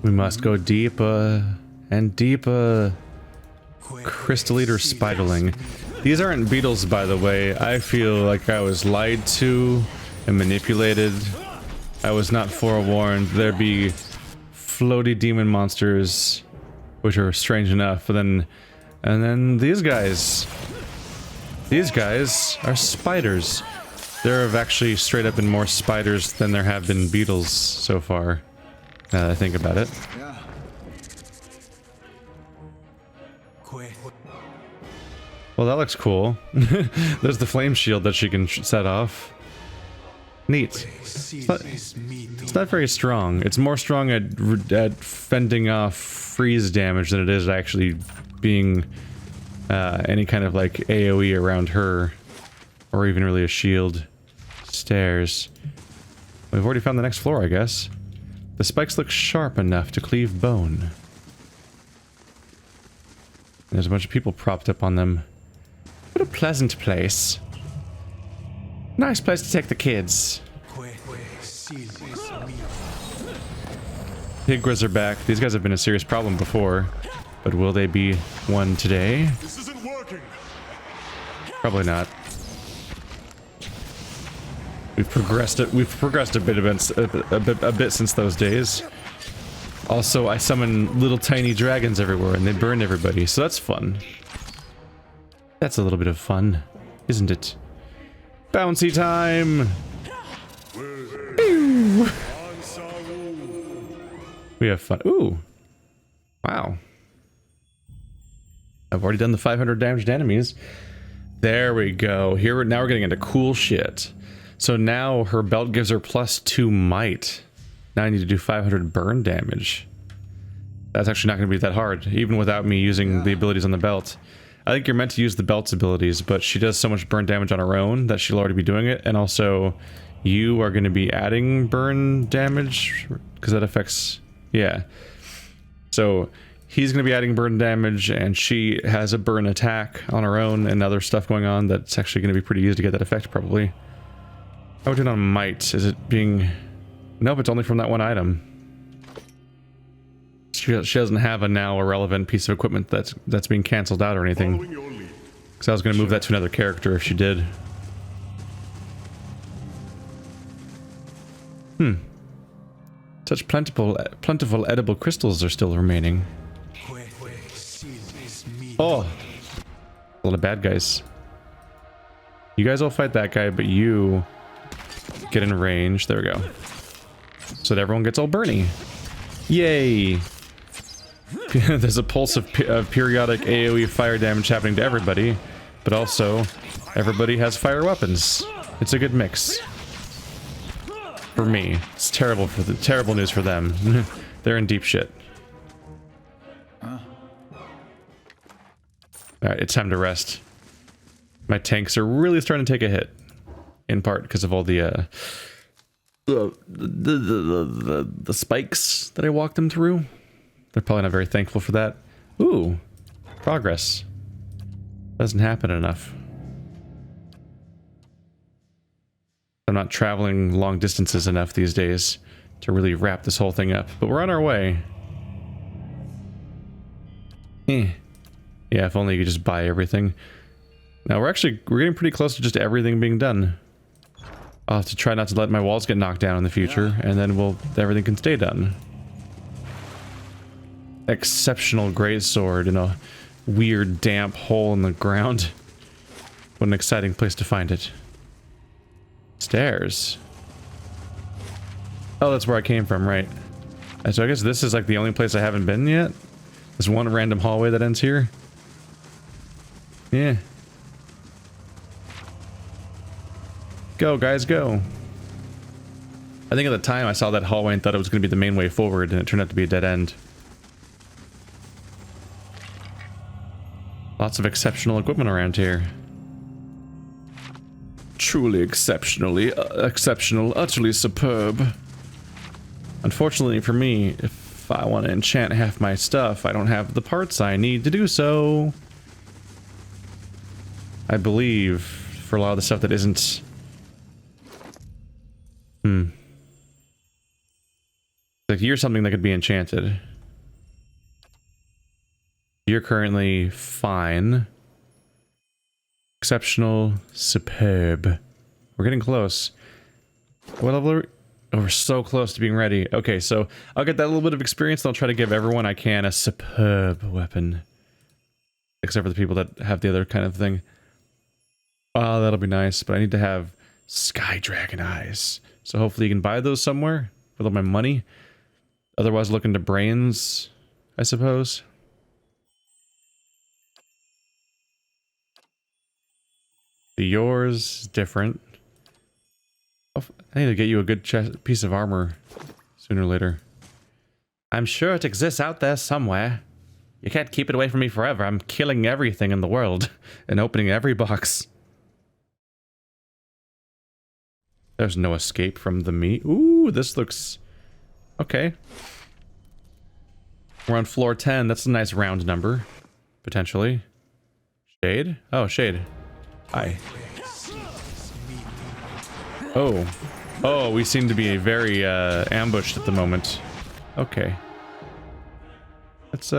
We must go deeper and deeper. Crystal Eater Spiderling. These aren't beetles, by the way. I feel like I was lied to and manipulated. I was not forewarned. There be floaty demon monsters, which are strange enough. And then these guys. These guys are spiders. There have actually straight up been more spiders than there have been beetles so far. Now that I think about it. Well, that looks cool. There's the flame shield that she can set off. Neat. It's not very strong. It's more strong at fending off freeze damage than it is actually being any kind of like AoE around her. Or even really a shield. Stairs. We've already found the next floor, I guess. The spikes look sharp enough to cleave bone. There's a bunch of people propped up on them. What a pleasant place. Nice place to take the kids. Higras are back. These guys have been a serious problem before. But will they be one today? This isn't working. Probably not. We've progressed a bit since those days. Also, I summon little tiny dragons everywhere and they burn everybody, so that's fun. That's a little bit of fun, isn't it? Bouncy time! Ew. We have fun. Ooh. Wow. I've already done the 500 damaged enemies. There we go. Now we're getting into cool shit. So now her belt gives her +2 might. Now I need to do 500 burn damage. That's actually not going to be that hard, even without me using the abilities on the belt. I think you're meant to use the belt's abilities, but she does so much burn damage on her own that she'll already be doing it, and also you are going to be adding burn damage, because that affects... yeah. So he's going to be adding burn damage, and she has a burn attack on her own and other stuff going on that's actually going to be pretty easy to get that effect, probably. How are we doing on might? Is it being... nope, it's only from that one item. She doesn't have a now irrelevant piece of equipment that's being cancelled out or anything. Because I was going to move that to another character if she did. Such plentiful edible crystals are still remaining. Oh! A lot of bad guys. You guys all fight that guy, but you get in range. There we go. So that everyone gets all burny. Yay! There's a pulse of periodic AoE fire damage happening to everybody, but also everybody has fire weapons. It's a good mix. For me, it's terrible news for them. They're in deep shit. All right, it's time to rest. My tanks are really starting to take a hit, in part because of all the spikes that I walked them through. They're probably not very thankful for that. Ooh, progress. Doesn't happen enough. I'm not traveling long distances enough these days to really wrap this whole thing up, but we're on our way. Yeah, if only you could just buy everything. Now we're getting pretty close to just everything being done. I'll have to try not to let my walls get knocked down in the future, and then everything can stay done. Exceptional greatsword in a weird damp hole in the ground. What an exciting place to find it. Stairs. Oh, that's where I came from, right. So I guess this is like the only place I haven't been yet. There's one random hallway that ends here. Yeah. Go, guys, go. I think at the time I saw that hallway and thought it was going to be the main way forward, and it turned out to be a dead end. Lots of exceptional equipment around here. Truly exceptional, utterly superb. Unfortunately for me, if I want to enchant half my stuff, I don't have the parts I need to do so. I believe, for a lot of the stuff that isn't... Like you're something that could be enchanted. You're currently fine. Exceptional, superb. We're getting close. What level are we? Oh, we're so close to being ready. Okay, so I'll get that little bit of experience and I'll try to give everyone I can a superb weapon. Except for the people that have the other kind of thing. Oh, that'll be nice, but I need to have Sky Dragon Eyes. So hopefully you can buy those somewhere with all my money. Otherwise look into brains, I suppose. Yours is different. I need to get you a good piece of armor sooner or later. I'm sure it exists out there somewhere. You can't keep it away from me forever. I'm killing everything in the world and opening every box. There's no escape from the meat. Ooh, this looks... okay. We're on floor 10. That's a nice round number. Potentially. Shade? Oh, Shade. Hi. Oh. Oh, we seem to be very ambushed at the moment. Okay. Let's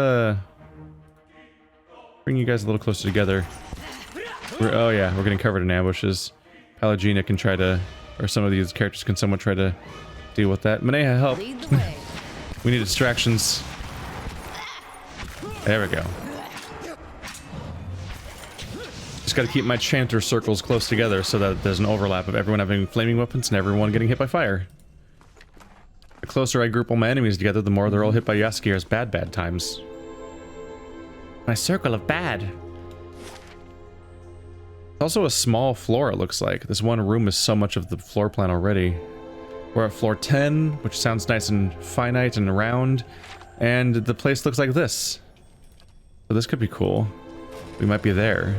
bring you guys a little closer together. Oh yeah, we're getting covered in ambushes. Palagina can try to, or some of these characters can somewhat try to deal with that. Maneha, help. We need distractions. There we go. Just gotta keep my chanter circles close together so that there's an overlap of everyone having flaming weapons and everyone getting hit by fire. The closer I group all my enemies together, the more they're all hit by Yaskir's bad times. My circle of bad. It's also a small floor, it looks like. This one room is so much of the floor plan already. We're at floor 10, which sounds nice and finite and round. And the place looks like this. So this could be cool. We might be there.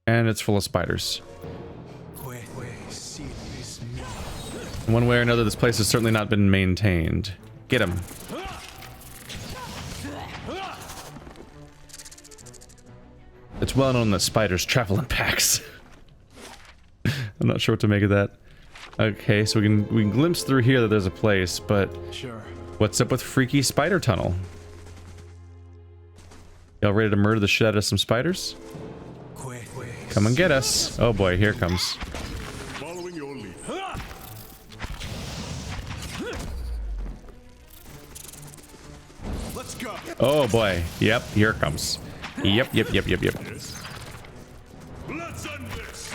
And it's full of spiders. One way or another, this place has certainly not been maintained. Get him. It's well known that spiders travel in packs. I'm not sure what to make of that. Okay, so we can glimpse through here that there's a place, but sure. What's up with Freaky Spider Tunnel? Y'all ready to murder the shit out of some spiders? Come and get us. Oh boy, here it comes. Following your lead. Let's go. Oh boy. Yep, here it comes. Yep.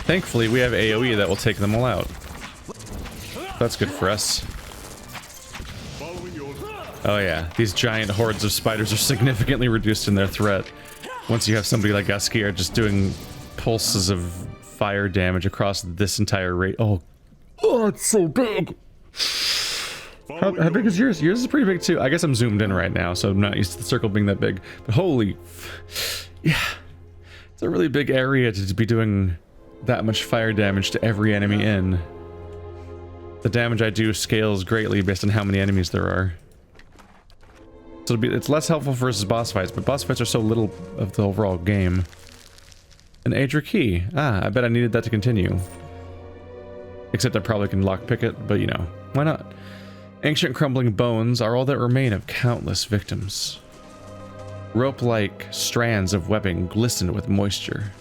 Thankfully, we have AoE that will take them all out. That's good for us. Oh yeah, these giant hordes of spiders are significantly reduced in their threat. Once you have somebody like Yaskir just doing pulses of fire damage across this entire rate. Oh, it's so big. How big is yours? Yours is pretty big too. I guess I'm zoomed in right now, so I'm not used to the circle being that big. But holy, yeah, it's a really big area to be doing that much fire damage to every enemy in. The damage I do scales greatly based on how many enemies there are. So it's less helpful versus boss fights, but boss fights are so little of the overall game. An Aedra key. Ah, I bet I needed that to continue. Except I probably can lockpick it, but you know, why not? Ancient crumbling bones are all that remain of countless victims. Rope-like strands of webbing glisten with moisture.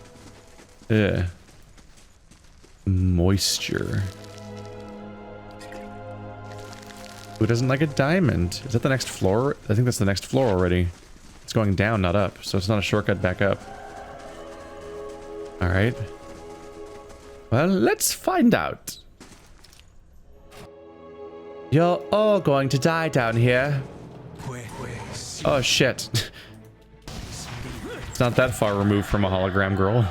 Ugh. Moisture. Who doesn't like a diamond? Is that the next floor? I think that's the next floor already. It's going down, not up, so it's not a shortcut back up. Alright. Well, let's find out. You're all going to die down here. Oh shit. It's not that far removed from a hologram girl.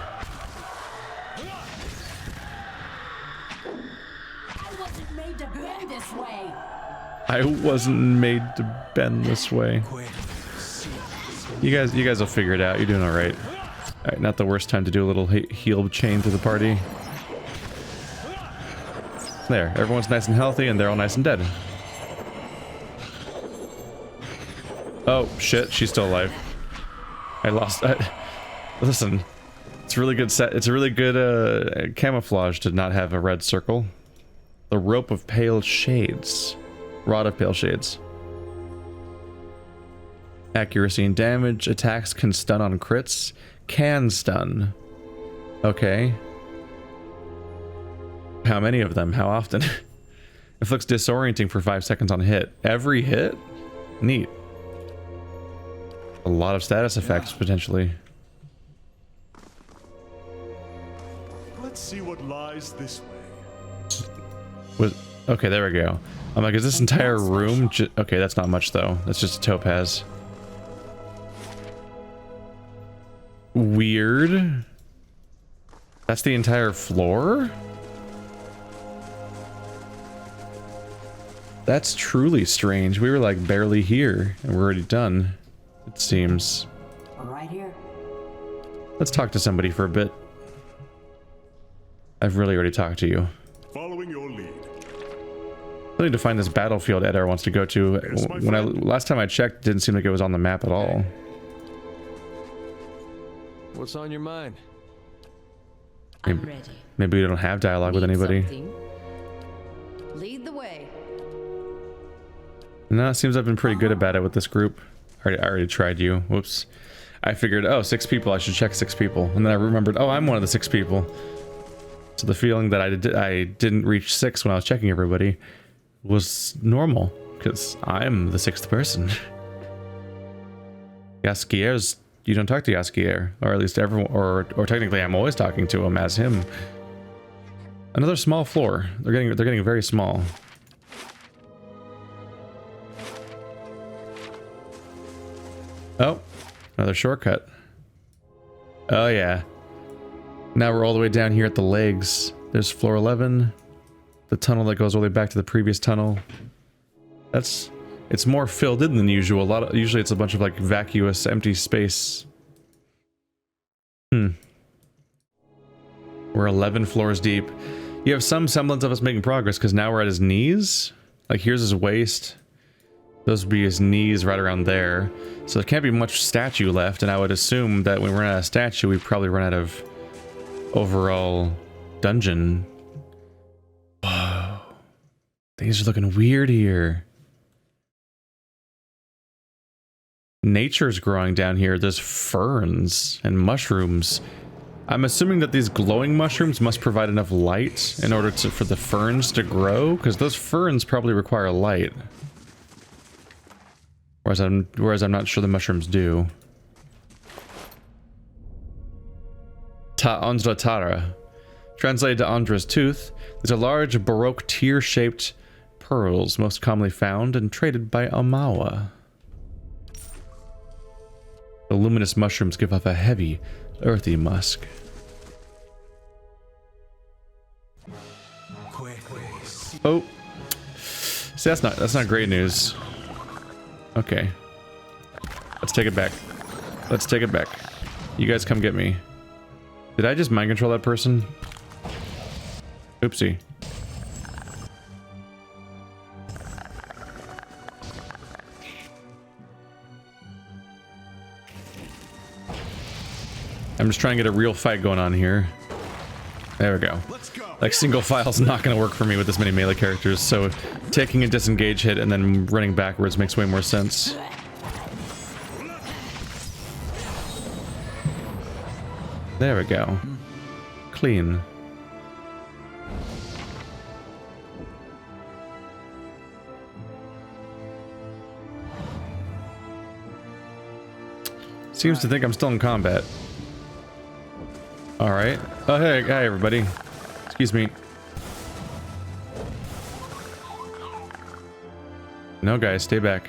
I wasn't made to bend this way. You guys will figure it out. You're doing alright. Alright, not the worst time to do a little heal chain to the party. There, everyone's nice and healthy and they're all nice and dead. Oh, shit, she's still alive. Listen, it's really good it's a really good camouflage to not have a red circle. The rope of pale shades. Rod of pale shades. Accuracy and damage. Attacks can stun on crits. Can stun. Okay. How many of them? How often? Inflicts disorienting for 5 seconds on hit. Every hit? Neat. A lot of status effects, potentially. Let's see what lies this way. Okay, there we go. I'm like, is this entire room okay, that's not much though. That's just a topaz. Weird. That's the entire floor? That's truly strange. We were like barely here and we're already done, it seems. Right here. Let's talk to somebody for a bit. I've really already talked to you. Following your lead. I need to find this battlefield Edar wants to go to. Last time I checked, it didn't seem like it was on the map at all. What's on your mind? I'm ready. Maybe we don't have dialogue with anybody. Something? Lead the way. No, it seems I've been pretty good about it with this group. I already tried you. Whoops. I figured, oh, 6 people. I should check 6 people. And then I remembered, oh, I'm one of the 6 people. So the feeling that I didn't reach 6 when I was checking everybody was normal, because I'm the 6th person. Yaskier's, you don't talk to Yaskier, or at least everyone, or technically I'm always talking to him as him. Another small floor. They're getting very small. Oh, another shortcut. Oh yeah. Now we're all the way down here at the legs. There's floor 11. The tunnel that goes all the way back to the previous tunnel. It's more filled in than usual. Usually it's a bunch of like vacuous, empty space. We're 11 floors deep. You have some semblance of us making progress because now we're at his knees. Like here's his waist. Those would be his knees right around there. So there can't be much statue left, and I would assume that when we run out of statue, we probably run out of overall dungeon. Whoa. Things are looking weird here. Nature's growing down here. There's ferns and mushrooms. I'm assuming that these glowing mushrooms must provide enough light in order for the ferns to grow, because those ferns probably require light. Whereas I'm not sure the mushrooms do. Andra Tara. Translated to Andra's tooth, these are large Baroque tear-shaped pearls most commonly found and traded by Amawa. The luminous mushrooms give off a heavy, earthy musk. Oh. See, that's not great news. Okay. Let's take it back. Let's take it back. You guys come get me. Did I just mind control that person? Oopsie. I'm just trying to get a real fight going on here. There we go. Like, single file's not going to work for me with this many melee characters, so taking a disengage hit and then running backwards makes way more sense. There we go. Clean. Seems to think I'm still in combat. Alright. Oh, hey, hi everybody. Excuse me. No, guys, stay back.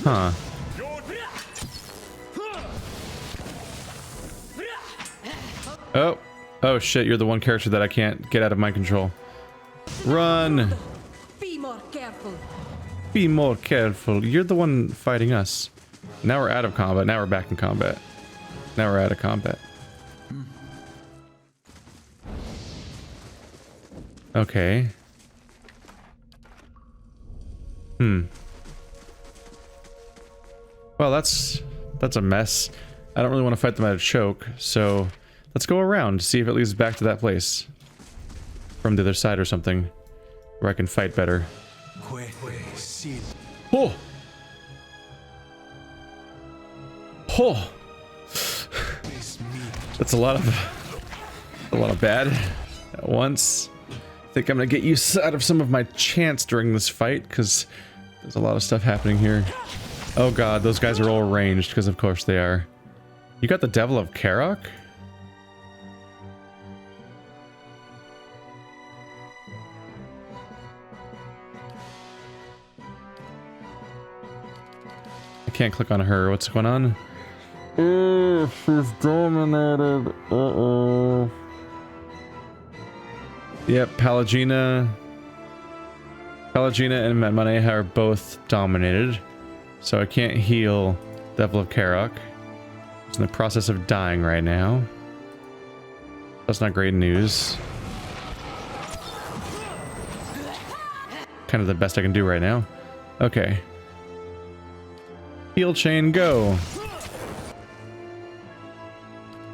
Huh. Oh. Oh shit, you're the one character that I can't get out of my control. Run! Be more careful. Be more careful. You're the one fighting us. Now we're out of combat. Now we're back in combat. Now we're out of combat. Okay. Well, that's That's a mess. I don't really want to fight them at a choke, so let's go around, see if it leads back to that place. From the other side or something, where I can fight better. Oh! Oh! That's a lot of bad at once. I think I'm gonna get used out of some of my chants during this fight, because there's a lot of stuff happening here. Oh god, those guys are all ranged, because of course they are. You got the Devil of Karok? I can't click on her. What's going on? Oh, she's dominated. Uh-oh. Yep, Pallegina and Maneha are both dominated. So I can't heal Devil of Karok. He's in the process of dying right now. That's not great news. Kind of the best I can do right now. Okay. Heal chain, go.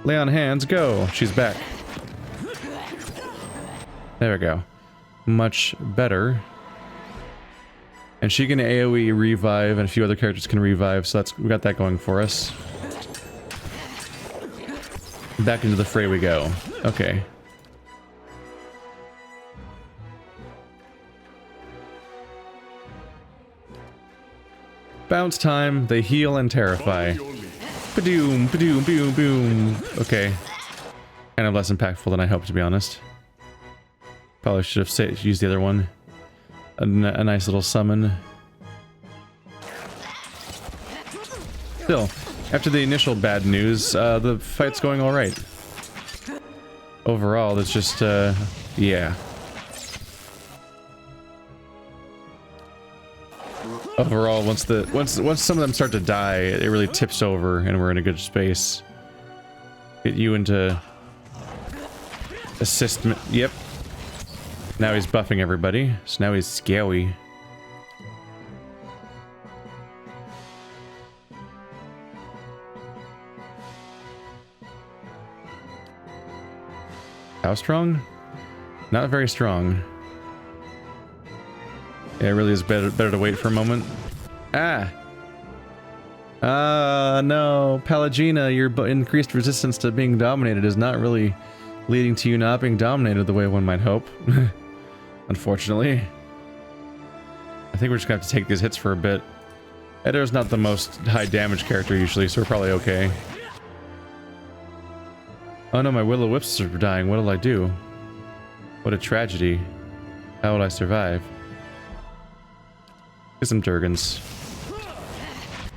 Lay on hands, go. She's back. There we go. Much better. And she can AoE revive, and a few other characters can revive, so we got that going for us. Back into the fray we go. Okay. Bounce time, they heal and terrify. Ba-doom, ba-doom, boom, boom. Okay. Kind of less impactful than I hoped, to be honest. Probably should have used the other one. A nice little summon. Still, after the initial bad news, the fight's going alright. Overall, it's just, yeah. Overall, once some of them start to die, it really tips over and we're in a good space. Get you into assist. Yep. Now he's buffing everybody, so now he's scary. How strong? Not very strong. Yeah, it really is better to wait for a moment. Ah! No. Pallegina, your increased resistance to being dominated is not really leading to you not being dominated the way one might hope. Unfortunately. I think we're just gonna have to take these hits for a bit. Edo's not the most high damage character usually, so we're probably okay. Oh no, my Will-O-Wisps are dying. What'll I do? What a tragedy. How will I survive? Get some Durgans.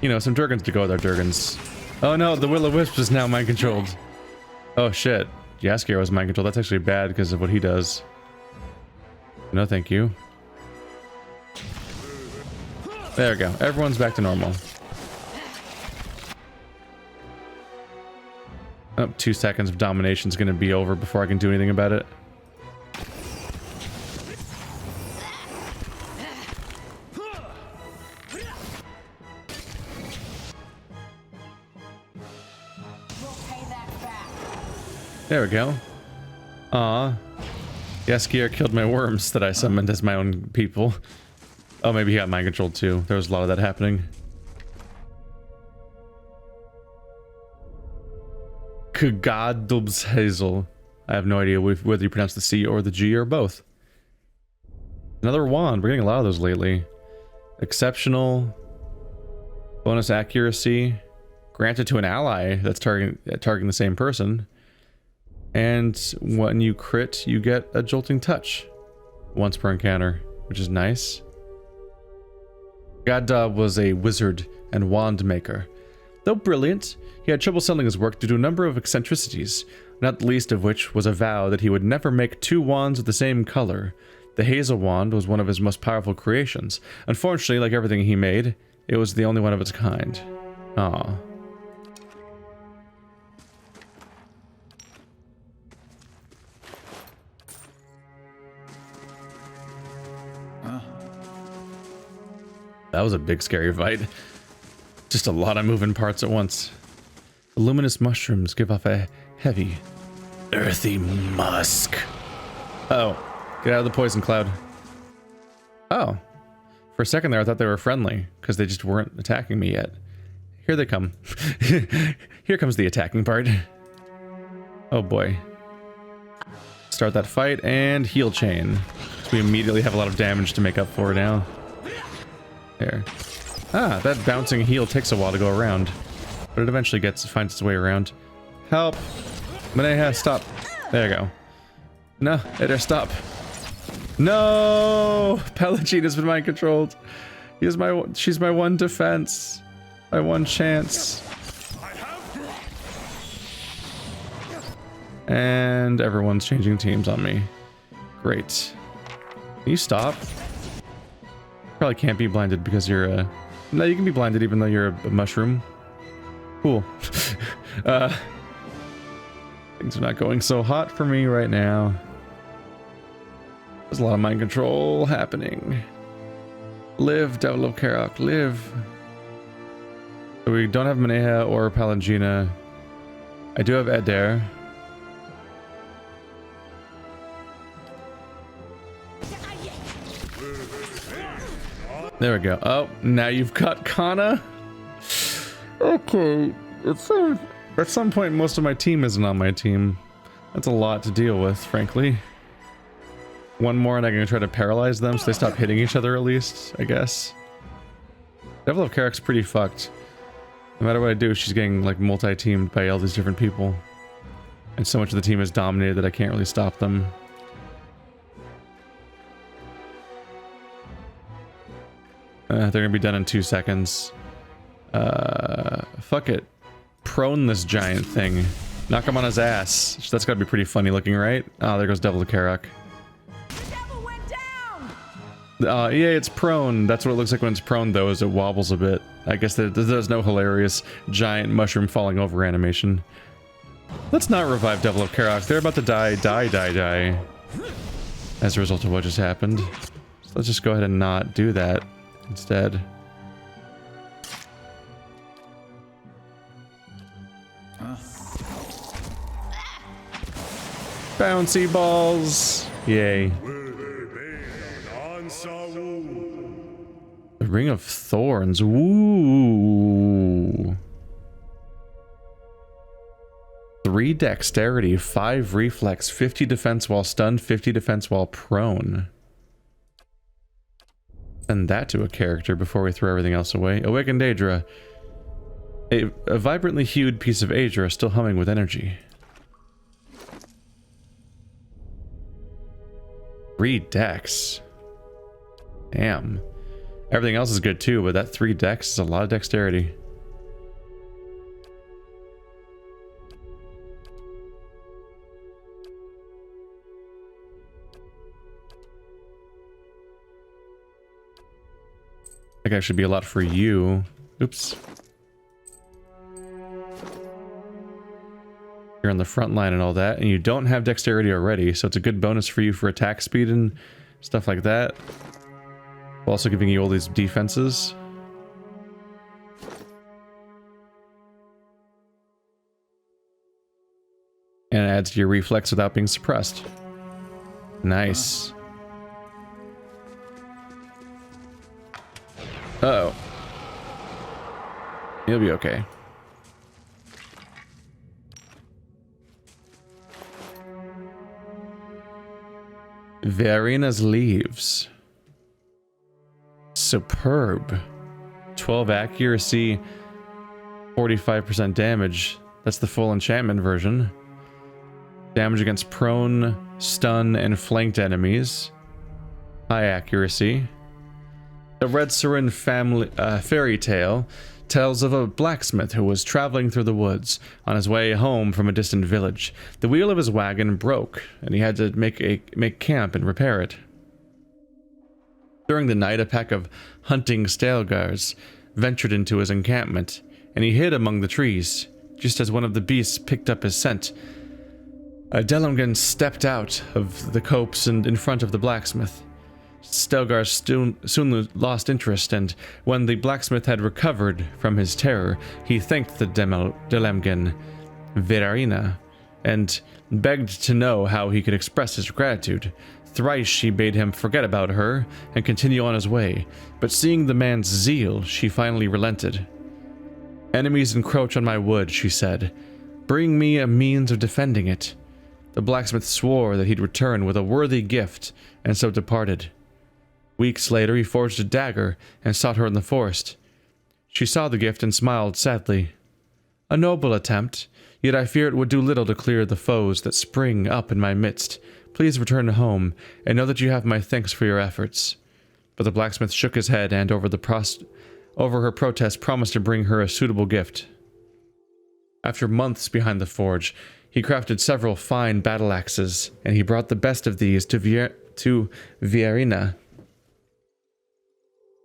You know, some Durgans to go with our Durgans. Oh no, the Will-O-Wisp is now mind controlled. Oh shit. Jaskier was mind controlled. That's actually bad because of what he does. No thank you. There we go. Everyone's back to normal. Oh, 2 seconds of domination is going to be over before I can do anything about it. There we go. Aw. Jaskier killed my worms that I summoned as my own people. Oh, maybe he got mind controlled too. There was a lot of that happening. Kgadubs Hazel. I have no idea whether you pronounce the C or the G or both. Another wand. We're getting a lot of those lately. Exceptional. Bonus accuracy. Granted to an ally that's targeting the same person. And when you crit, you get a jolting touch. Once per encounter, which is nice. Gadab was a wizard and wand maker. Though brilliant, he had trouble selling his work due to a number of eccentricities, not the least of which was a vow that he would never make 2 wands of the same color. The hazel wand was one of his most powerful creations. Unfortunately, like everything he made, it was the only one of its kind. Aww. That was a big scary fight. Just a lot of moving parts at once. The luminous mushrooms give off a heavy, earthy musk. Oh, get out of the poison cloud. Oh, for a second there I thought they were friendly because they just weren't attacking me yet. Here they come. Here comes the attacking part. Oh boy. Start that fight and heal chain. So we immediately have a lot of damage to make up for now. There. Ah, that bouncing heal takes a while to go around. But it eventually finds its way around. Help! Maneha, stop. There you go. No, Eder, stop. No! Pelagine has been mind controlled. She's my one defense. My one chance. And everyone's changing teams on me. Great. Can you stop? Probably can't be blinded because you're a... No, you can be blinded even though you're a mushroom. Cool. Things are not going so hot for me right now. There's a lot of mind control happening. Live, Devil of Karok, live. So we don't have Maneha or Palangina. I do have Eder. There we go. Oh, now you've got Kana. Okay. At some point, most of my team isn't on my team. That's a lot to deal with, frankly. One more and I'm going to try to paralyze them so they stop hitting each other at least, I guess. Devil of Karok's pretty fucked. No matter what I do, she's getting like multi-teamed by all these different people. And so much of the team is dominated that I can't really stop them. They're gonna be done in 2 seconds. Fuck it. Prone this giant thing. Knock him on his ass. That's gotta be pretty funny looking, right? Oh, there goes Devil of Karok. The devil went down! Yeah, it's prone. That's what it looks like when it's prone, though, is it wobbles a bit. I guess there's no hilarious giant mushroom falling over animation. Let's not revive Devil of Karok. They're about to die, as a result of what just happened. So let's just go ahead and not do that instead. Bouncy balls! Yay. The Ring of Thorns. Ooh. 3 dexterity, 5 reflex, 50 defense while stunned, 50 defense while prone. Send that to a character before we throw everything else away. Awakened Aedra. A vibrantly hued piece of Aedra still humming with energy. 3 dex. Damn. Everything else is good too, but that 3 dex is a lot of dexterity. That guy should be a lot for you. Oops. You're on the front line and all that, and you don't have dexterity already, so it's a good bonus for you for attack speed and stuff like that. While also giving you all these defenses. And it adds to your reflex without being suppressed. Nice. Uh-oh. You'll be okay. Varina's leaves. Superb. 12 accuracy, 45% damage. That's the full enchantment version. Damage against prone, stun, and flanked enemies. High accuracy. The Red Surin family fairy tale tells of a blacksmith who was traveling through the woods on his way home from a distant village. The wheel of his wagon broke, and he had to make camp and repair it. During the night, a pack of hunting Stelgars ventured into his encampment, and he hid among the trees. Just as one of the beasts picked up his scent, a Delungan stepped out of the copse and in front of the blacksmith. Stelgar soon lost interest, and when the blacksmith had recovered from his terror, he thanked the Delemgan Virarina and begged to know how he could express his gratitude. Thrice she bade him forget about her and continue on his way, but seeing the man's zeal, she finally relented. "Enemies encroach on my wood," she said. "Bring me a means of defending it." The blacksmith swore that he'd return with a worthy gift, and so departed. Weeks later, he forged a dagger and sought her in the forest. She saw the gift and smiled sadly. "A noble attempt, yet I fear it would do little to clear the foes that spring up in my midst. Please return home, and know that you have my thanks for your efforts." But the blacksmith shook his head and, over her protest, promised to bring her a suitable gift. After months behind the forge, he crafted several fine battle axes, and he brought the best of these to Virarina.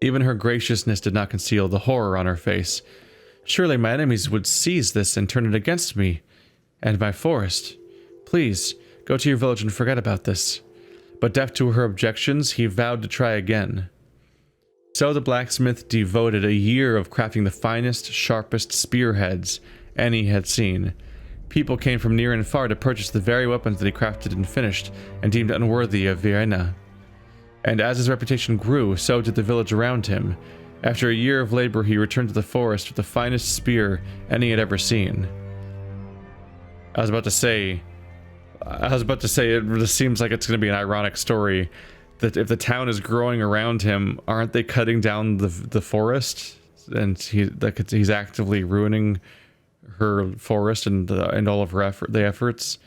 Even her graciousness did not conceal the horror on her face. "Surely my enemies would seize this and turn it against me and my forest. Please, go to your village and forget about this." But deaf to her objections, he vowed to try again. So the blacksmith devoted a year of crafting the finest, sharpest spearheads any had seen. People came from near and far to purchase the very weapons that he crafted and finished, and deemed unworthy of Virarina. And as his reputation grew, so did the village around him. After a year of labor, he returned to the forest with the finest spear any had ever seen. I was about to say it just seems like it's going to be an ironic story that if the town is growing around him, aren't they cutting down the forest? And he's actively ruining her forest and all of her efforts.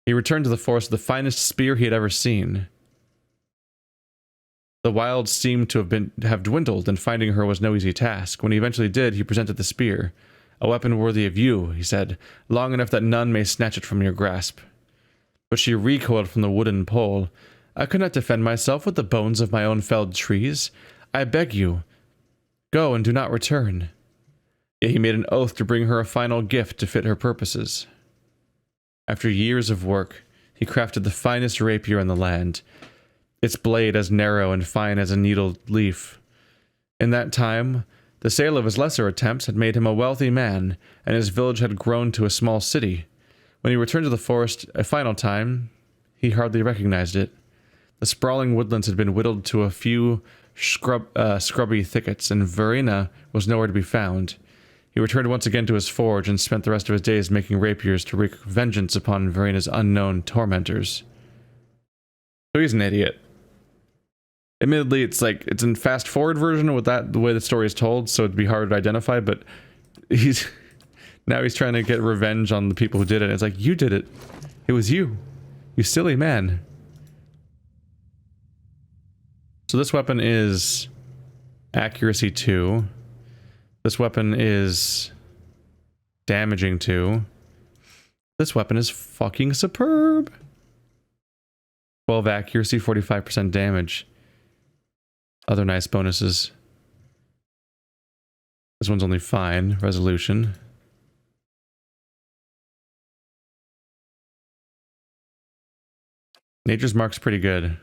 He returned to the forest with the finest spear he had ever seen. The wilds seemed to have dwindled, and finding her was no easy task. When he eventually did, he presented the spear. "A weapon worthy of you," he said, "long enough that none may snatch it from your grasp." But she recoiled from the wooden pole. "I could not defend myself with the bones of my own felled trees. I beg you, go and do not return." Yet he made an oath to bring her a final gift to fit her purposes. After years of work, he crafted the finest rapier in the land, its blade as narrow and fine as a needled leaf. In that time, the sale of his lesser attempts had made him a wealthy man, and his village had grown to a small city. When he returned to the forest a final time, he hardly recognized it. The sprawling woodlands had been whittled to a few scrubby thickets, and Virarina was nowhere to be found. He returned once again to his forge and spent the rest of his days making rapiers to wreak vengeance upon Virarina's unknown tormentors. So he's an idiot. Admittedly, it's in fast forward version with the way the story is told, so it'd be hard to identify, but he's trying to get revenge on the people who did it. It's like, you did it. It was you. You silly man. So this weapon is accuracy 2. This weapon is damaging 2. This weapon is fucking superb. 12 accuracy, 45% damage. Other nice bonuses. This one's only fine. Resolution. Nature's Mark's pretty good.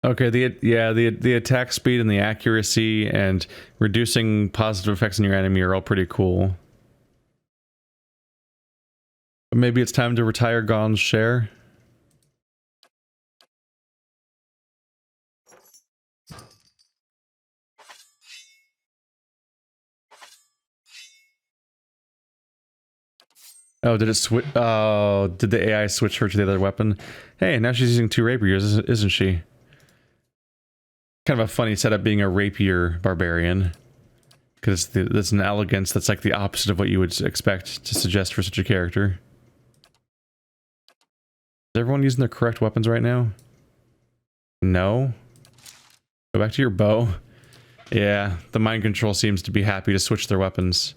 Okay, the attack speed and the accuracy and reducing positive effects on your enemy are all pretty cool. But maybe it's time to retire Gon's share. Oh, did it switch? Oh, did the AI switch her to the other weapon? Hey, now she's using 2 rapiers, isn't she? Kind of a funny setup being a rapier barbarian. Because that's an elegance that's like the opposite of what you would expect to suggest for such a character. everyone using their correct weapons right now? No? Go back to your bow. Yeah, the mind control seems to be happy to switch their weapons.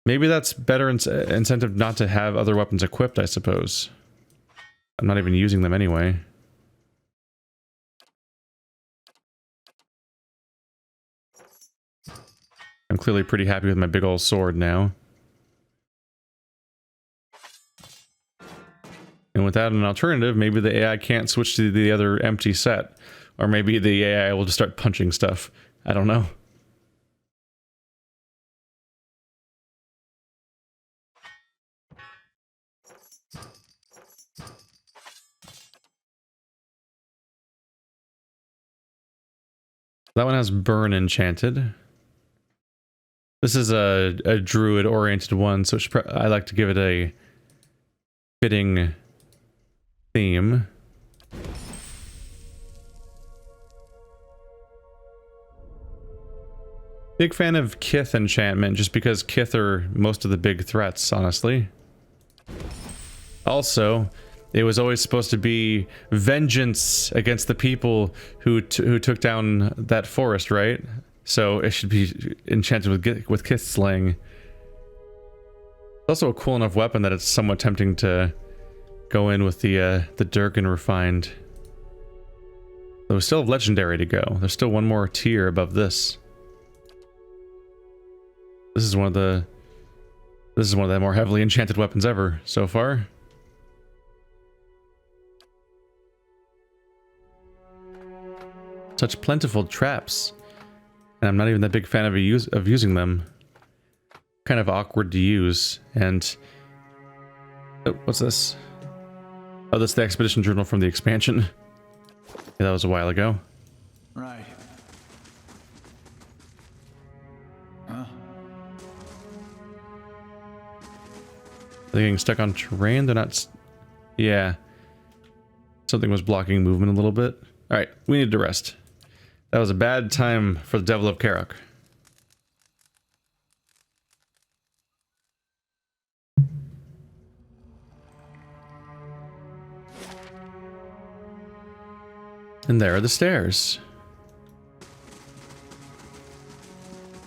Maybe that's better incentive not to have other weapons equipped, I suppose. I'm not even using them anyway. I'm clearly pretty happy with my big old sword now. And without an alternative, maybe the AI can't switch to the other empty set. Or maybe the AI will just start punching stuff. I don't know. That one has burn enchanted. This is a druid-oriented one, so I like to give it a fitting theme. Big fan of Kith enchantment, just because Kith are most of the big threats, honestly. Also, it was always supposed to be vengeance against the people who took down that forest, right? So it should be enchanted with Kith slaying. It's also a cool enough weapon that it's somewhat tempting to go in with the Durkin refined. But we still have legendary to go. There's still one more tier above this. This is one of the more heavily enchanted weapons ever so far. Such plentiful traps, and I'm not even that big fan of using them. Kind of awkward to use. And oh, what's this? Oh, that's the expedition journal from the expansion. Yeah, that was a while ago. Right. Huh? They're getting stuck on terrain. They're not. Yeah. Something was blocking movement a little bit. All right, we need to rest. That was a bad time for the Devil of Karok. And there are the stairs.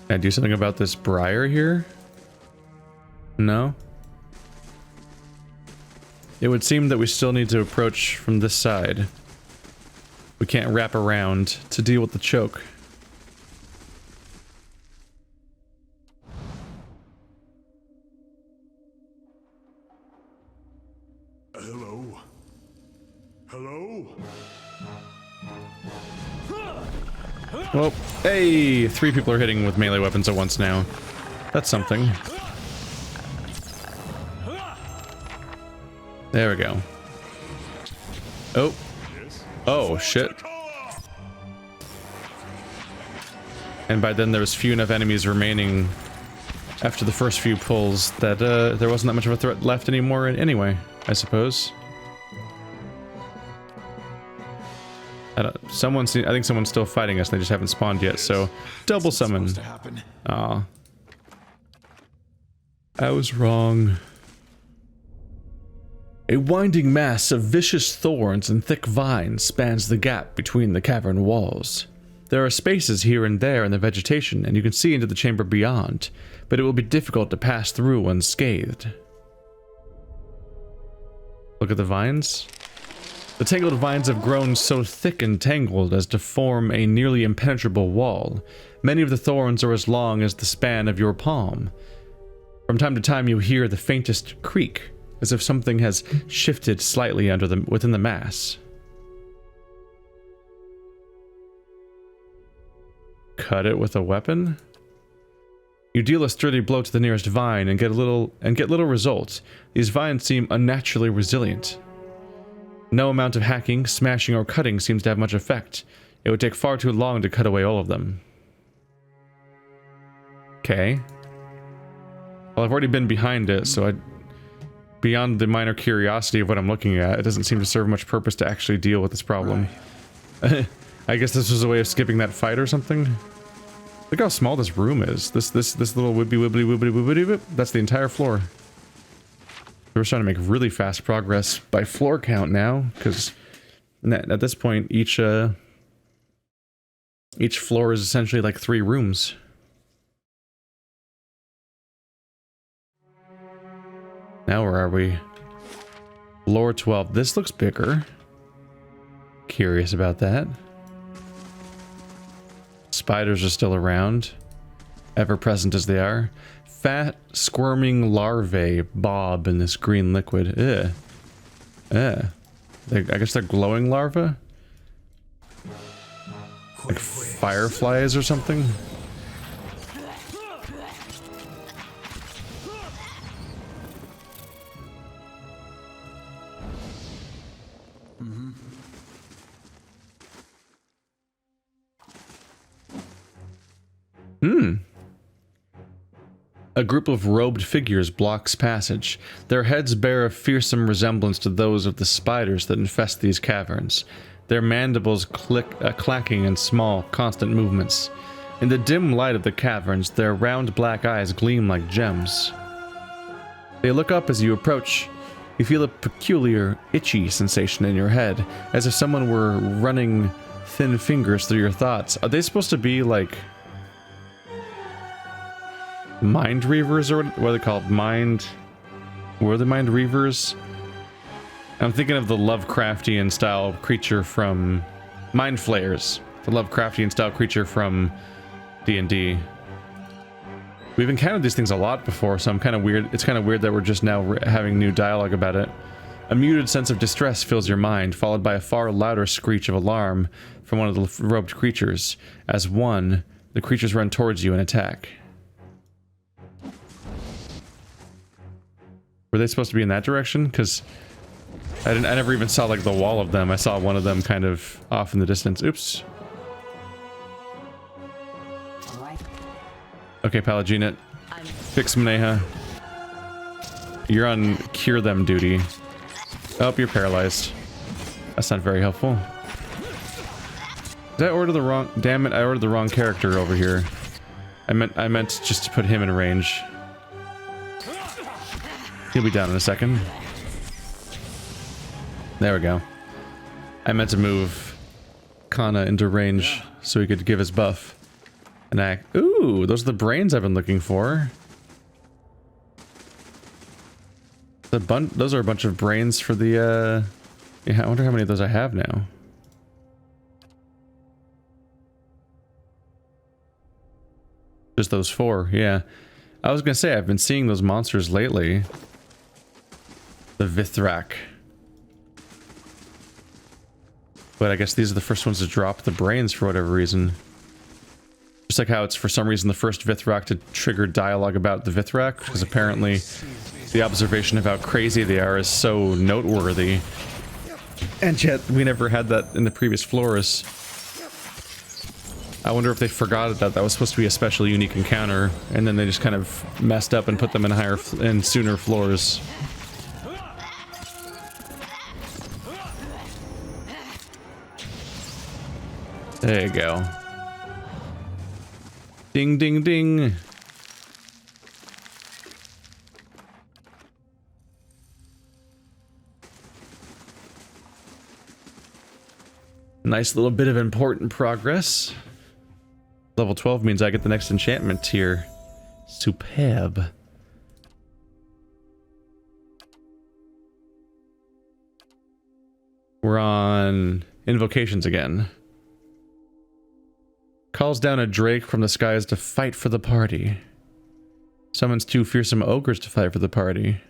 Can I do something about this briar here? No? It would seem that we still need to approach from this side. We can't wrap around to deal with the choke. Hello? Hello? Well, hey! 3 people are hitting with melee weapons at once now. That's something. There we go. Oh. Oh, shit. And by then there was few enough enemies remaining after the first few pulls that there wasn't that much of a threat left anymore anyway, I suppose. I think someone's still fighting us, they just haven't spawned yet, so double summon. Aw. I was wrong. A winding mass of vicious thorns and thick vines spans the gap between the cavern walls. There are spaces here and there in the vegetation, and you can see into the chamber beyond, but it will be difficult to pass through unscathed. Look at the vines. The tangled vines have grown so thick and tangled as to form a nearly impenetrable wall. Many of the thorns are as long as the span of your palm. From time to time you hear the faintest creak, as if something has shifted slightly within the mass. Cut it with a weapon? You deal a sturdy blow to the nearest vine and get little result. These vines seem unnaturally resilient. No amount of hacking, smashing, or cutting seems to have much effect. It would take far too long to cut away all of them. Okay. Well, I've already been behind it, so beyond the minor curiosity of what I'm looking at, it doesn't seem to serve much purpose to actually deal with this problem. Right. I guess this was a way of skipping that fight or something. Look how small this room is. This little wibbly wibbly wibbly wibbly wib. That's the entire floor. We're starting to make really fast progress by floor count now, because at this point, each floor is essentially like 3 rooms. Now where are we? Floor 12. This looks bigger. Curious about that. Spiders are still around, ever present as they are. Fat, squirming larvae bob in this green liquid. Ugh. Ugh. I guess they're glowing larvae? Like fireflies or something? A group of robed figures blocks passage. Their heads bear a fearsome resemblance to those of the spiders that infest these caverns, their mandibles clacking in small, constant movements. In the dim light of the caverns, their round black eyes gleam like gems. They look up as you approach. You feel a peculiar, itchy sensation in your head, as if someone were running thin fingers through your thoughts. Are they supposed to be like mind reavers, or what are they called? Were they mind reavers? I'm thinking of the Lovecraftian style creature from mind flayers. The Lovecraftian style creature from D&D. We've encountered these things a lot before, so I'm kind of weird. It's kind of weird that we're just now having new dialogue about it. A muted sense of distress fills your mind, followed by a far louder screech of alarm from one of the robed creatures. As the creatures run towards you and attack. Were they supposed to be in that direction? Because I never even saw like the wall of them. I saw one of them kind of off in the distance. Oops. Okay, Pallegina. Fix Mneha. You're on cure them duty. Oh, you're paralyzed. That's not very helpful. Did I order the wrong... Damn it, I ordered the wrong character over here. I meant just to put him in range. He'll be down in a second. There we go. I meant to move Kana into range so he could give his buff. And act. Ooh, those are the brains I've been looking for. Those are a bunch of brains for the, yeah, I wonder how many of those I have now. Just those 4, yeah. I was gonna say, I've been seeing those monsters lately. The Vithrack. But I guess these are the first ones to drop the brains for whatever reason. Just like how it's for some reason the first Vithrack to trigger dialogue about the Vithrack, because apparently the observation of how crazy they are is so noteworthy. And yet, we never had that in the previous floors. I wonder if they forgot that was supposed to be a special unique encounter, and then they just kind of messed up and put them in sooner floors. There you go. Ding, ding, ding. Nice little bit of important progress. Level 12 means I get the next enchantment tier. Superb. We're on invocations again. Calls down a drake from the skies to fight for the party. Summons 2 fearsome ogres to fight for the party.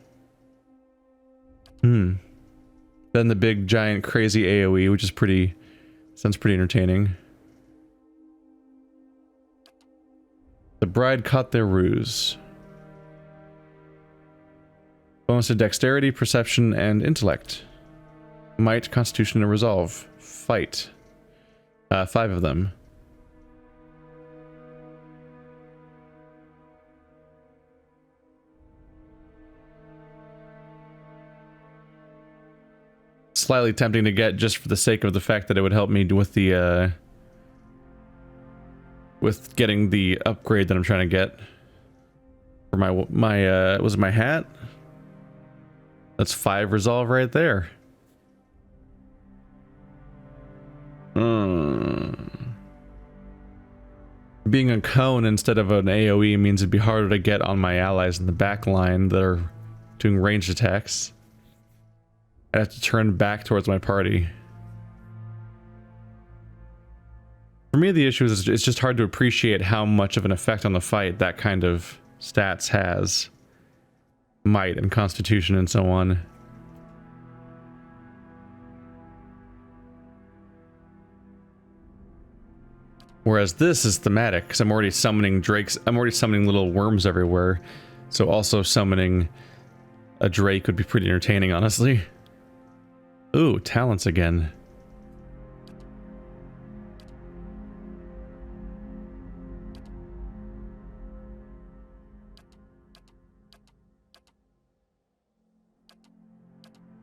Then the big, giant, crazy AoE, which is sounds pretty entertaining. The bride caught their ruse. Bonus to dexterity, perception, and intellect. Might, constitution, and resolve. Fight. 5 of them. Slightly tempting to get just for the sake of the fact that it would help me with the with getting the upgrade that I'm trying to get for my was it my hat? That's 5 resolve right there. Being a cone instead of an AoE means it'd be harder to get on my allies in the back line that are doing ranged attacks. I have to turn back towards my party. For me, the issue is it's just hard to appreciate how much of an effect on the fight that kind of stats has. Might and constitution and so on. Whereas this is thematic, because I'm already summoning drakes. I'm already summoning little worms everywhere. So also summoning a drake would be pretty entertaining, honestly. Ooh, talents again.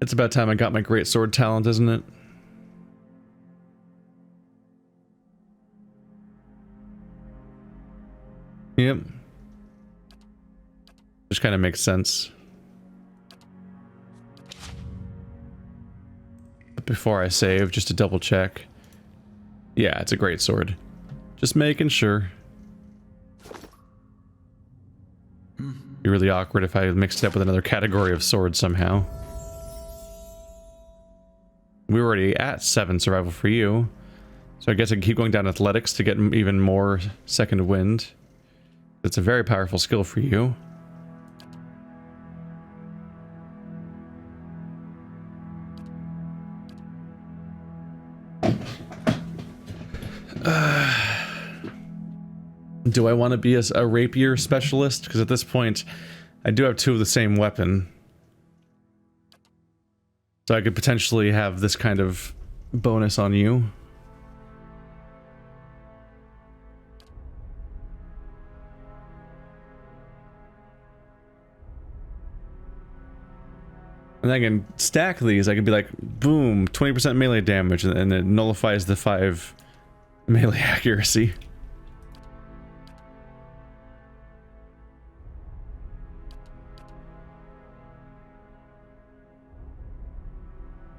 It's about time I got my great sword talent, isn't it? Yep. Which kind of makes sense. But before I save, just to double check. Yeah, it's a great sword. Just making sure. Be really awkward if I mixed it up with another category of sword somehow. We're already at 7 survival for you. So I guess I can keep going down athletics to get even more second wind. It's a very powerful skill for you. Do I want to be a rapier specialist? Because at this point, I do have 2 of the same weapon. So I could potentially have this kind of bonus on you. And I can stack these. I could be like, boom, 20% melee damage, and it nullifies the 5 melee accuracy.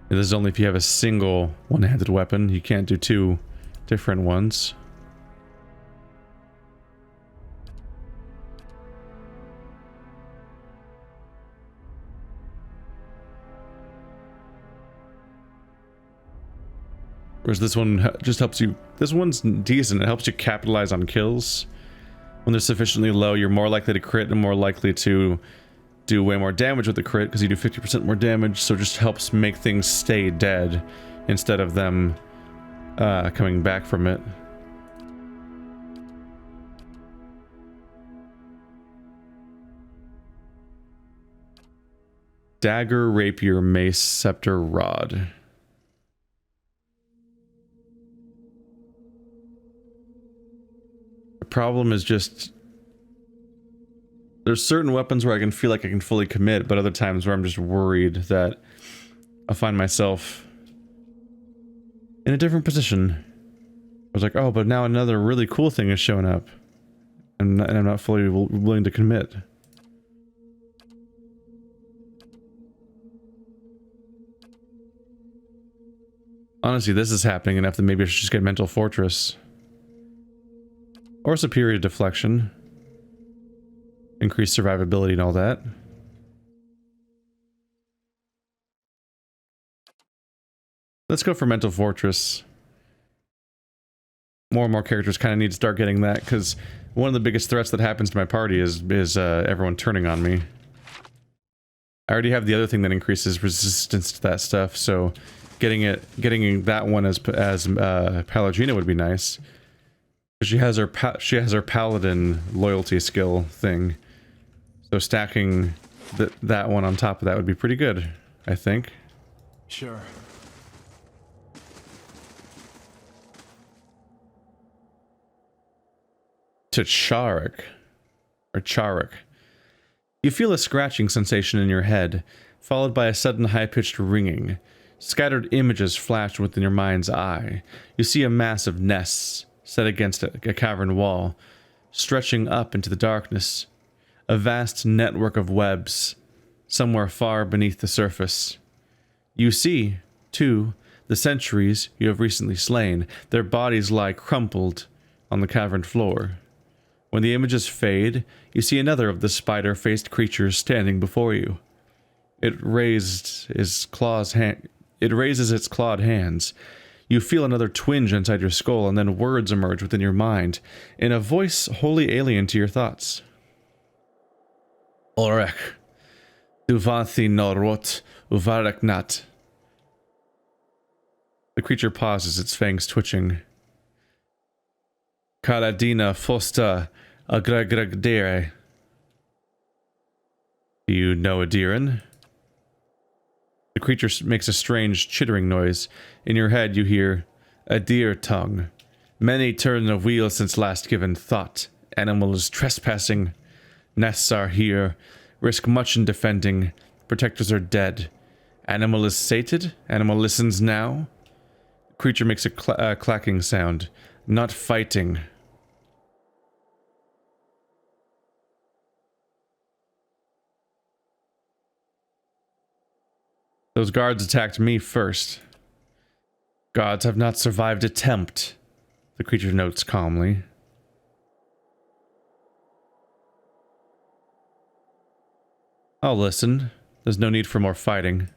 This is only if you have a single one-handed weapon. You can't do 2 different ones. Whereas this one just helps you... This one's decent. It helps you capitalize on kills. When they're sufficiently low, you're more likely to crit and more likely to do way more damage with the crit because you do 50% more damage, so it just helps make things stay dead instead of them coming back from it. Dagger, rapier, mace, scepter, rod. The problem is just... There's certain weapons where I can feel like I can fully commit, but other times where I'm just worried that I'll find myself in a different position. I was like, oh, but now another really cool thing is showing up. And I'm not fully willing to commit. Honestly, this is happening enough that maybe I should just get Mental Fortress. Or Superior Deflection. Increased survivability and all that. Let's go for Mental Fortress. More and more characters kind of need to start getting that, because one of the biggest threats that happens to my party is everyone turning on me. I already have the other thing that increases resistance to that stuff, so getting that one as Pallegina would be nice. She has her paladin loyalty skill thing. So stacking that one on top of that would be pretty good, I think. Sure. To Charik. Or Charik. You feel a scratching sensation in your head, followed by a sudden high-pitched ringing. Scattered images flash within your mind's eye. You see a mass of nests set against a cavern wall, stretching up into the darkness. A vast network of webs somewhere far beneath the surface. You see, too, the sentries you have recently slain. Their bodies lie crumpled on the cavern floor. When the images fade, you see another of the spider-faced creatures standing before you. It raises its clawed hands. You feel another twinge inside your skull, and then words emerge within your mind, in a voice wholly alien to your thoughts. Orek, duvanthi norot, uvarek nat. The creature pauses, its fangs twitching. Kaladina fosta agregregdere. Do you know Adiran? The creature makes a strange chittering noise. In your head you hear, a deer tongue. Many turn the wheel since last given thought. Animal is trespassing. Nests are here. Risk much in defending. Protectors are dead. Animal is sated. Animal listens now. The creature makes a clacking sound. Not fighting. Those guards attacked me first. Gods have not survived attempt, the creature notes calmly. I'll listen. There's no need for more fighting.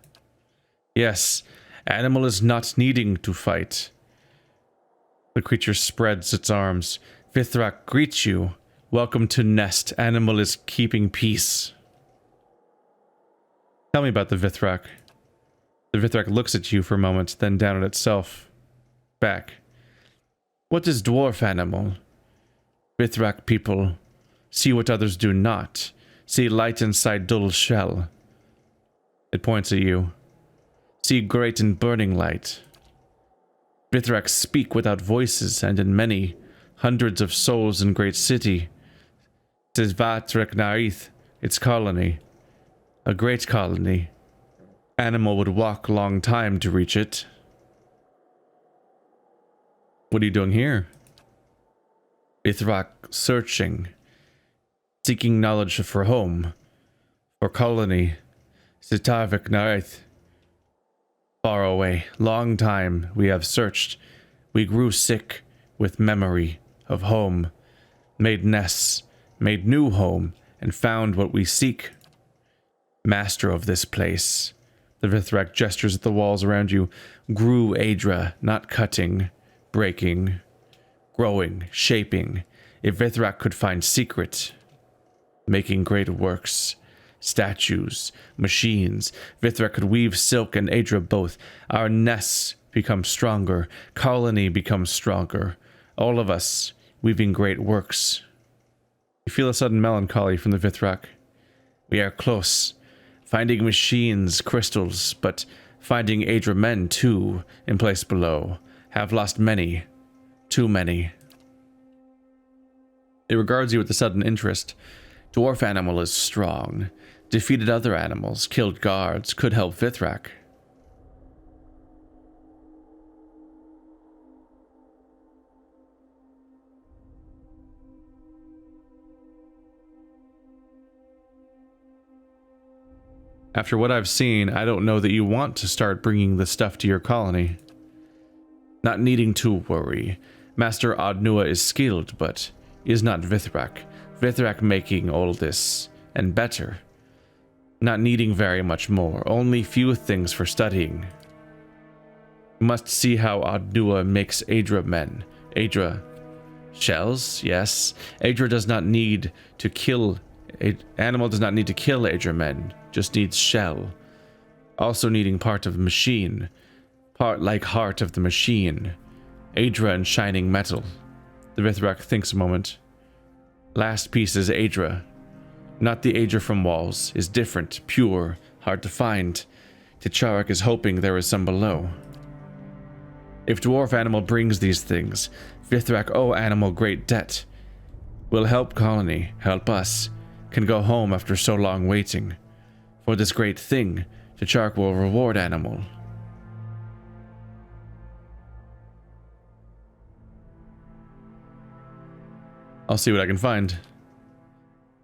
Yes, animal is not needing to fight. The creature spreads its arms. Vithrack greets you. Welcome to Nest. Animal is keeping peace. Tell me about the Vithrack. The Vithrack looks at you for a moment, then down at itself. Back. What is dwarf animal? Vithrack people. See what others do not. See light inside dull shell. It points at you. See great and burning light. Vithrack speak without voices, and in many, hundreds of souls in great city. Tis Vatrak Naith, its colony. A great colony. Animal would walk long time to reach it. What are you doing here? Vithrack searching. Seeking knowledge for home. For colony. Sitarvik Naith. Far away. Long time we have searched. We grew sick with memory of home. Made nests. Made new home. And found what we seek. Master of this place. The Vithrack gestures at the walls around you. Grew Adra, not cutting, breaking, growing, shaping. If Vithrack could find secret, making great works, statues, machines, Vithrack could weave silk and Adra both. Our nests become stronger, colony becomes stronger. All of us weaving great works. You feel a sudden melancholy from the Vithrack. We are close. Finding machines, crystals, but finding Adra men, too, in place below. Have lost many. Too many. It regards you with a sudden interest. Dwarf animal is strong. Defeated other animals, killed guards, could help Vithrack. After what I've seen, I don't know that you want to start bringing the stuff to your colony. Not needing to worry. Master Adnua is skilled, but is not Vithrack. Vithrack making all this, and better. Not needing very much more, only few things for studying. Must see how Adnua makes Adra men. Adra shells, yes. Adra does not need to kill. Animal does not need to kill Adra men. Just needs shell. Also needing part of the machine. Part like heart of the machine. Adra and shining metal. The Vithrack thinks a moment. Last piece is Adra. Not the Adra from walls. Is different, pure, hard to find. T'Charak is hoping there is some below. If dwarf animal brings these things, Vithrack owe animal great debt. Will help colony, help us. Can go home after so long waiting. For this great thing, T'Charak will reward animal. I'll see what I can find.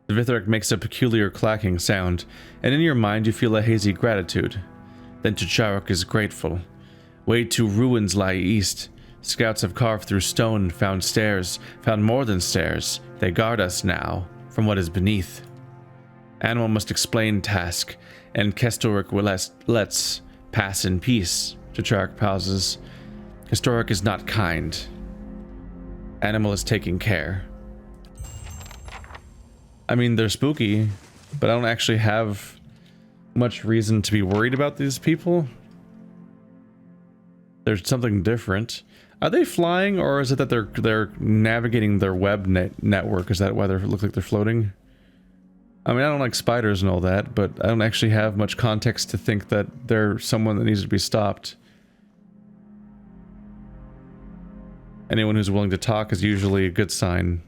The Vithrack makes a peculiar clacking sound, and in your mind you feel a hazy gratitude. Then T'Charac is grateful. Way to ruins lie east. Scouts have carved through stone and found stairs, found more than stairs. They guard us now, from what is beneath. Animal must explain task, and Kestoric lets pass in peace. T'Charac pauses. Kestoric is not kind. Animal is taking care. I mean, they're spooky, but I don't actually have much reason to be worried about these people. There's something different. Are they flying, or is it that they're navigating their web network? Is that why they look like they're floating? I mean, I don't like spiders and all that, but I don't actually have much context to think that they're someone that needs to be stopped. Anyone who's willing to talk is usually a good sign.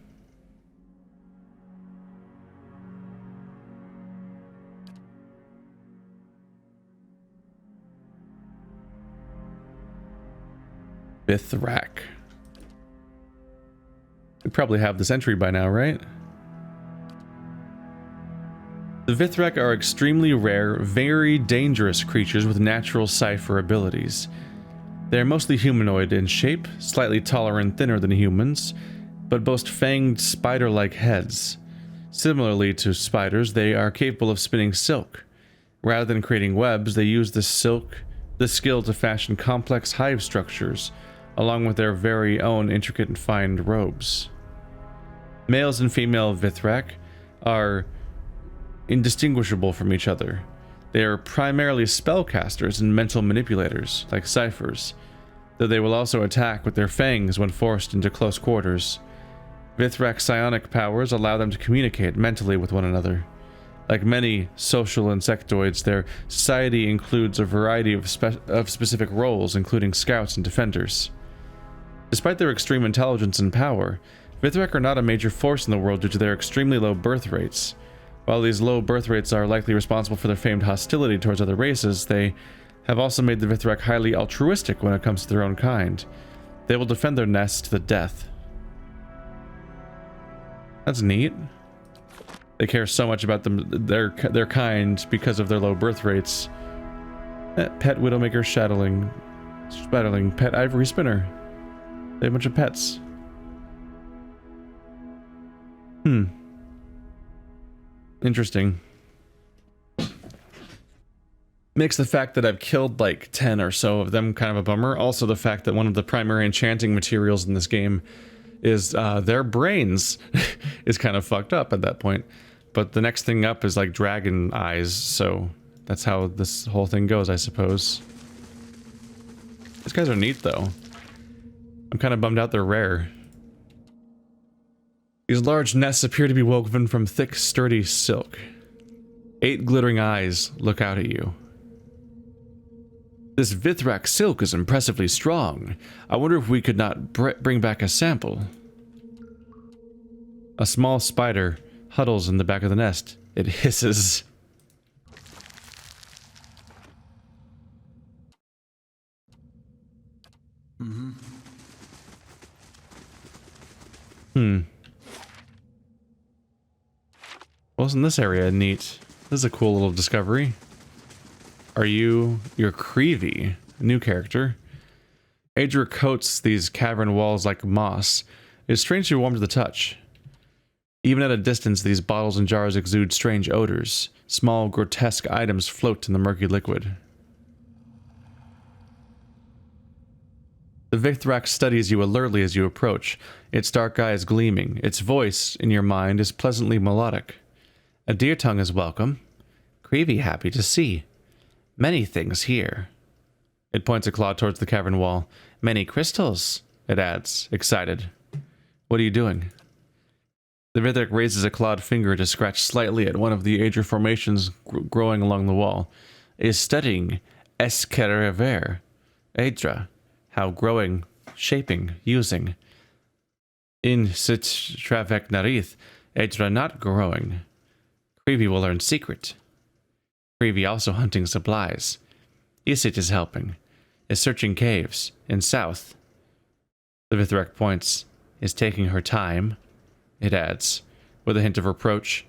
Vithrack. We probably have this entry by now, right? The Vithrack are extremely rare, very dangerous creatures with natural cipher abilities. They are mostly humanoid in shape, slightly taller and thinner than humans, but boast fanged spider-like heads. Similarly to spiders, they are capable of spinning silk. Rather than creating webs, they use the skill to fashion complex hive structures, along with their very own intricate and fine robes. Males and female Vithrack are indistinguishable from each other. They are primarily spellcasters and mental manipulators, like ciphers, though they will also attack with their fangs when forced into close quarters. Vithrack's psionic powers allow them to communicate mentally with one another. Like many social insectoids, their society includes a variety of specific roles, including scouts and defenders. Despite their extreme intelligence and power, Vithrack are not a major force in the world due to their extremely low birth rates. While these low birth rates are likely responsible for their famed hostility towards other races, they have also made the Vithrack highly altruistic when it comes to their own kind. They will defend their nests to the death. That's neat. They care so much about their kind because of their low birth rates. Pet Widowmaker Shadowling, Pet Ivory Spinner. They have a bunch of pets. Interesting. Makes the fact that I've killed like 10 or so of them kind of a bummer. Also the fact that one of the primary enchanting materials in this game is their brains is kind of fucked up at that point. But the next thing up is like dragon eyes, so that's how this whole thing goes, I suppose. These guys are neat though. I'm kind of bummed out they're rare. These large nests appear to be woven from thick, sturdy silk. 8 glittering eyes look out at you. This Vithrack silk is impressively strong. I wonder if we could not bring back a sample. A small spider huddles in the back of the nest. It hisses. Wasn't this area neat? This is a cool little discovery. You're Creevy, a new character. Adra coats these cavern walls like moss. It is strangely warm to the touch. Even at a distance, these bottles and jars exude strange odors. Small, grotesque items float in the murky liquid. The Vithrack studies you alertly as you approach, its dark eyes gleaming. Its voice, in your mind, is pleasantly melodic. A deer tongue is welcome. Creevy happy to see. Many things here. It points a claw towards the cavern wall. Many crystals, it adds, excited. What are you doing? The Vithrack raises a clawed finger to scratch slightly at one of the Adra formations growing along the wall. It is studying Esquerver. Adra. How growing, shaping, using. In sit travek narith, Adra not growing. Creevy will learn secret. Creevy also hunting supplies. Isit is helping. Is searching caves. In south. The Vithrack points. Is taking her time. It adds, with a hint of reproach.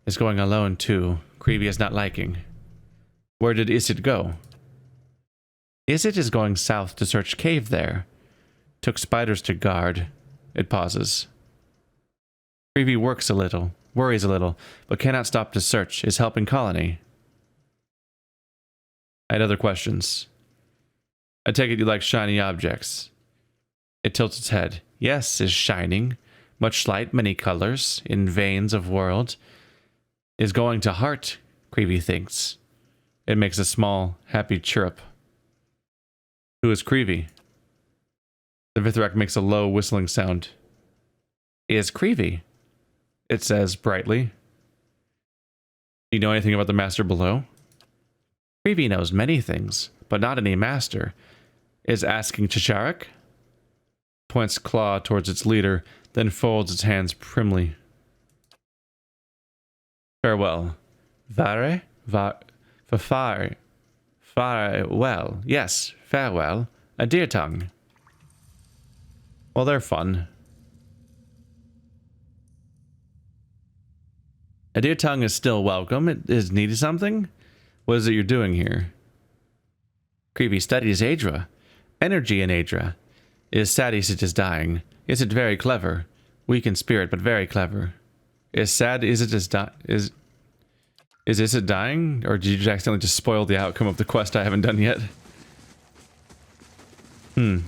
is going alone too. Creevy is not liking. Where did Isid go? Isid is going south to search cave there. Took spiders to guard. It pauses. Creevy worries a little, but cannot stop to search. Is helping Colony. I had other questions. I take it you like shiny objects. It tilts its head. Yes, is shining. Much light, many colors, in veins of world. Is going to heart, Creevy thinks. It makes a small, happy chirp. Who is Creevy? The Vithrack makes a low whistling sound. Is Creevy? It says brightly. Do you know anything about the master below? Creevy knows many things, but not any master. Is asking Chicharek? Points claw towards its leader, then folds its hands primly. Farewell. Vare? Farewell. Yes, farewell. A deer tongue. Well, they're fun. A deer tongue is still welcome. It is needed something? What is it you're doing here? Creevy studies Adra. Energy in Adra. Is sad Isid is dying. Is it very clever? Weak in spirit, but very clever. Is sad Isid is Isid dying? Or did you just accidentally just spoil the outcome of the quest I haven't done yet? Because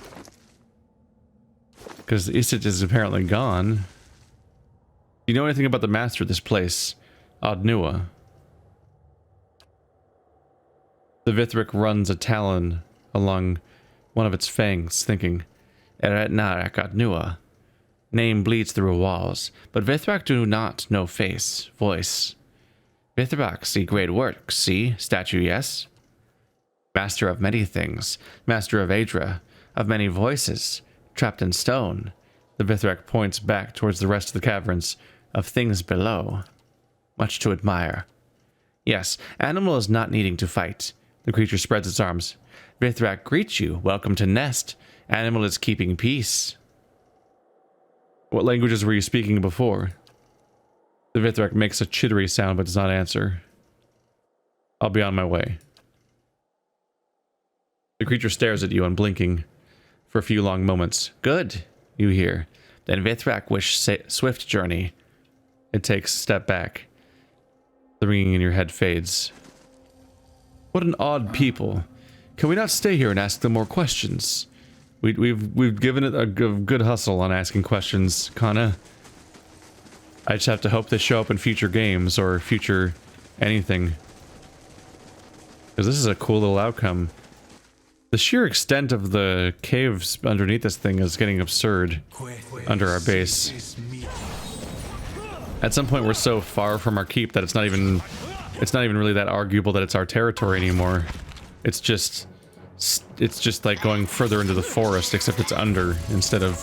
Isid is apparently gone. Do you know anything about the master of this place? Odnua. The Vithrack runs a talon along one of its fangs, thinking, Eret Narak Odnua. Name bleeds through walls, but Vithrack do not know face, voice. Vithrack see great work, see, statue yes. Master of many things, master of Adra, of many voices, trapped in stone. The Vithrack points back towards the rest of the caverns, of things below. Much to admire. Yes, animal is not needing to fight. The creature spreads its arms. Vithrack greets you, welcome to Nest. Animal is keeping peace. What languages were you speaking before? The Vithrack makes a chittery sound but does not answer. I'll be on my way. The creature stares at you, unblinking, for a few long moments. Good, you hear. Then Vithrack wish swift journey. It takes a step back. The ringing in your head fades. What an odd people. Can we not stay here and ask them more questions? We've given it a good hustle on asking questions, Kana. I just have to hope they show up in future games or future anything. Because this is a cool little outcome. The sheer extent of the caves underneath this thing is getting absurd under our base. At some point we're so far from our keep that it's not even really that arguable that it's our territory anymore. It's just like going further into the forest, except it's under instead of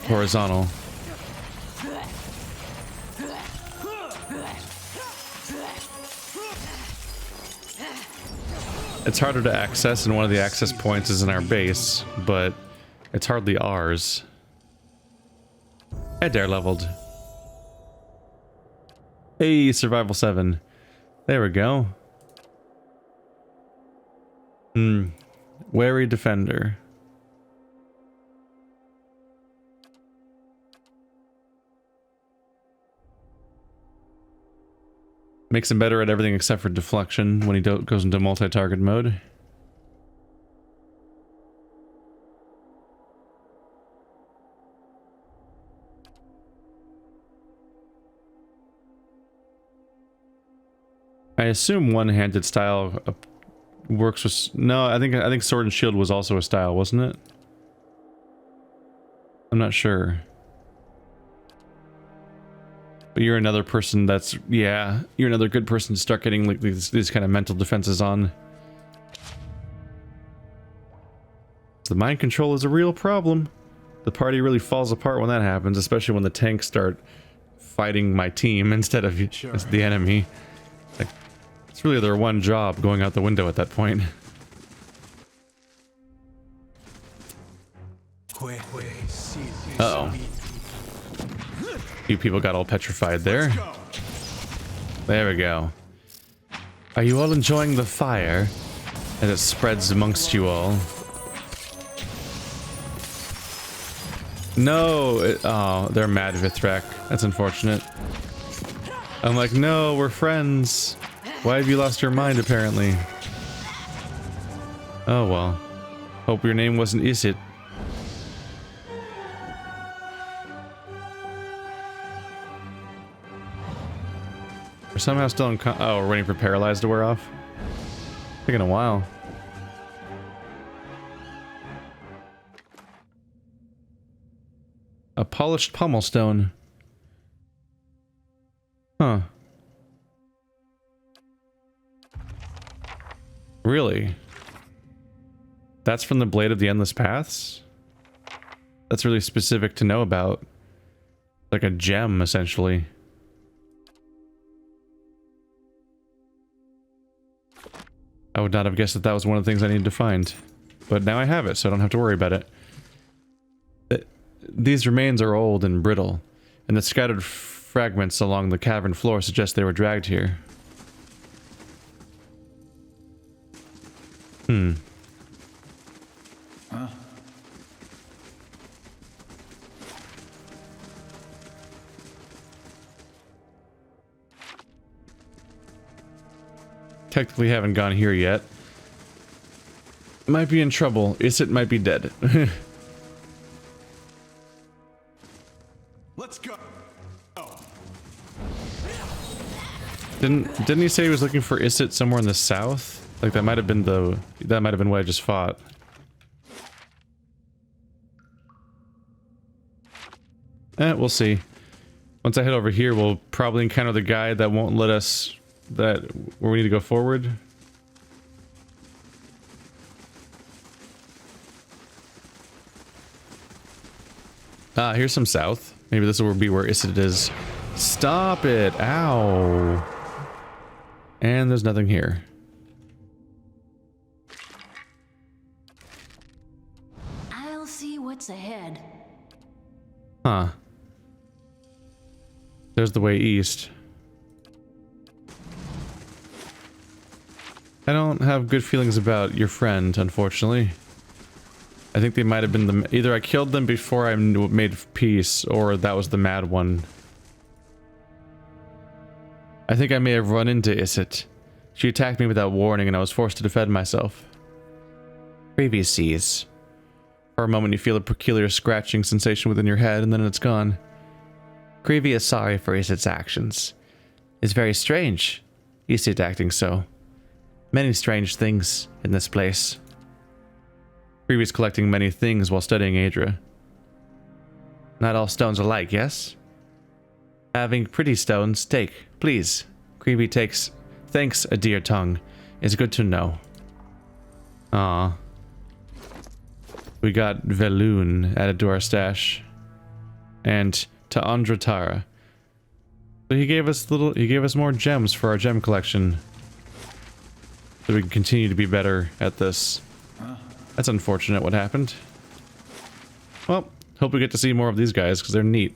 horizontal. It's harder to access, and one of the access points is in our base, but it's hardly ours. I dare leveled. Hey, survival 7. There we go. Wary defender. Makes him better at everything except for deflection when he goes into multi-target mode. I assume one-handed style works with... No, I think sword and shield was also a style, wasn't it? I'm not sure. But you're another person that's... Yeah, you're another good person to start getting like these kind of mental defenses on. The mind control is a real problem. The party really falls apart when that happens, especially when the tanks start fighting my team instead of the enemy. Like, it's really their one job going out the window at that point. Uh-oh. Few people got all petrified there. There we go. Are you all enjoying the fire as it spreads amongst you all? No! Oh, they're mad, Vithrack. That's unfortunate. I'm like, no, we're friends. Why have you lost your mind, apparently? Oh, well. Hope your name wasn't Isit. We're somehow still in oh, we're waiting for Paralyzed to wear off? Taking a while. A polished pommel stone. Huh. Really? That's from the Blade of the Endless Paths? That's really specific to know about. Like a gem, essentially. I would not have guessed that that was one of the things I needed to find. But now I have it, so I don't have to worry about it. These remains are old and brittle, and the scattered fragments along the cavern floor suggest they were dragged here. Hmm. Huh? Technically haven't gone here yet. Might be in trouble. Isit might be dead. Let's go. Didn't he say he was looking for Isit somewhere in the south? Like that might have been what I just fought. We'll see. Once I head over here, we'll probably encounter the guy that won't let us where we need to go forward. Ah, here's some south. Maybe this will be where Isid is. Stop it! Ow! And there's nothing here. I'll see what's ahead. Huh. There's the way east. I don't have good feelings about your friend, unfortunately. I think they might have been either I killed them before I made peace, or that was the mad one. I think I may have run into Isit. She attacked me without warning and I was forced to defend myself. Previous seas. For a moment you feel a peculiar scratching sensation within your head and then it's gone. Creevy is sorry for Isit's actions. It's very strange, Isit acting so. Many strange things in this place. Creevy's collecting many things while studying Adra. Not all stones alike, yes? Having pretty stones, take, please. Creevy takes. Thanks, a dear tongue. It's good to know. Ah. We got Veloon added to our stash. And to Andratara. So he gave us more gems for our gem collection. So we can continue to be better at this. That's unfortunate what happened. Well, hope we get to see more of these guys because they're neat.